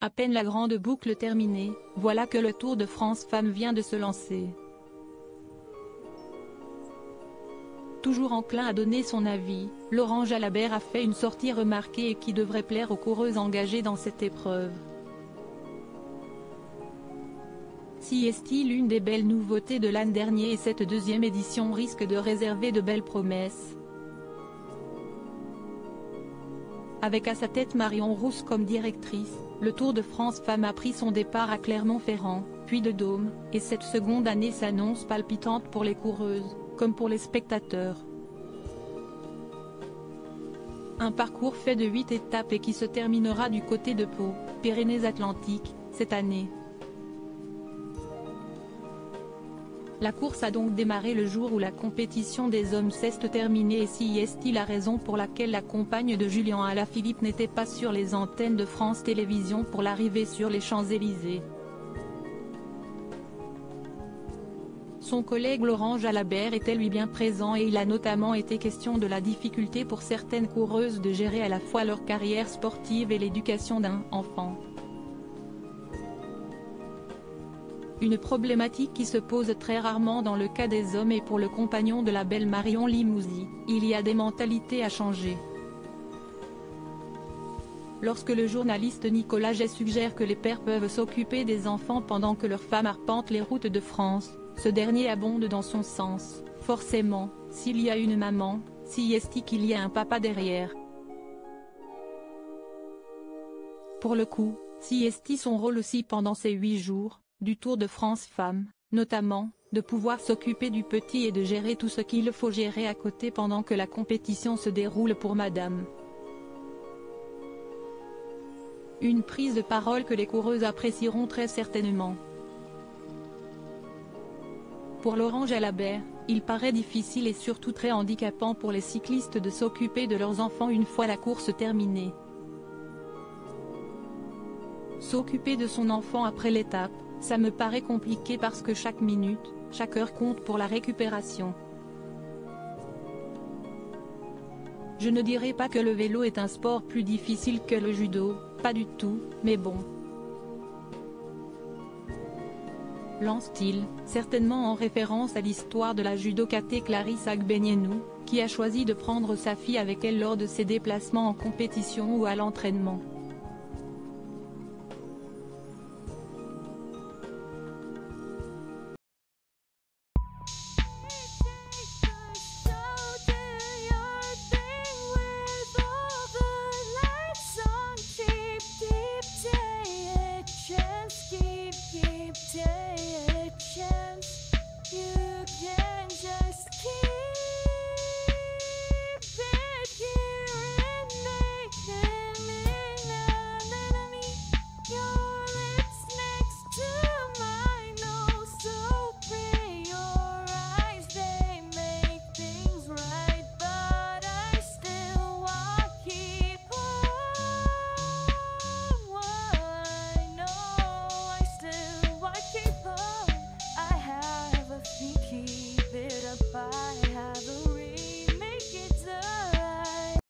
À peine la grande boucle terminée, voilà que le Tour de France Femmes vient de se lancer. Toujours enclin à donner son avis, Laurent Jalabert a fait une sortie remarquée et qui devrait plaire aux coureuses engagées dans cette épreuve. Si est l'une des belles nouveautés de l'an dernier et cette deuxième édition risque de réserver de belles promesses. Avec à sa tête Marion Rousse comme directrice, le Tour de France Femmes a pris son départ à Clermont-Ferrand, puis de Dôme, et cette seconde année s'annonce palpitante pour les coureuses, comme pour les spectateurs. Un parcours fait de 8 étapes et qui se terminera du côté de Pau, Pyrénées-Atlantiques, cette année. La course a donc démarré le jour où la compétition des hommes s'est terminée et si est la raison pour laquelle la compagne de Julien Alaphilippe n'était pas sur les antennes de France Télévisions pour l'arrivée sur les Champs-Élysées. Son collègue Laurent Jalabert était lui bien présent et il a notamment été question de la difficulté pour certaines coureuses de gérer à la fois leur carrière sportive et l'éducation d'un enfant. Une problématique qui se pose très rarement dans le cas des hommes et pour le compagnon de la belle Marion Limousin, il y a des mentalités à changer. Lorsque le journaliste Nicolas Jay suggère que les pères peuvent s'occuper des enfants pendant que leurs femmes arpentent les routes de France, ce dernier abonde dans son sens. Forcément, s'il y a une maman, si est qu'il y a un papa derrière. Pour le coup, si est son rôle aussi pendant ces 8 jours du Tour de France Femmes, notamment, de pouvoir s'occuper du petit et de gérer tout ce qu'il faut gérer à côté pendant que la compétition se déroule pour Madame. Une prise de parole que les coureuses apprécieront très certainement. Pour Laurent Jalabert, il paraît difficile et surtout très handicapant pour les cyclistes de s'occuper de leurs enfants une fois la course terminée. S'occuper de son enfant après l'étape, ça me paraît compliqué parce que chaque minute, chaque heure compte pour la récupération. Je ne dirais pas que le vélo est un sport plus difficile que le judo, pas du tout, mais bon. Lance-t-il, certainement en référence à l'histoire de la judokate Clarisse Agbenienou, qui a choisi de prendre sa fille avec elle lors de ses déplacements en compétition ou à l'entraînement.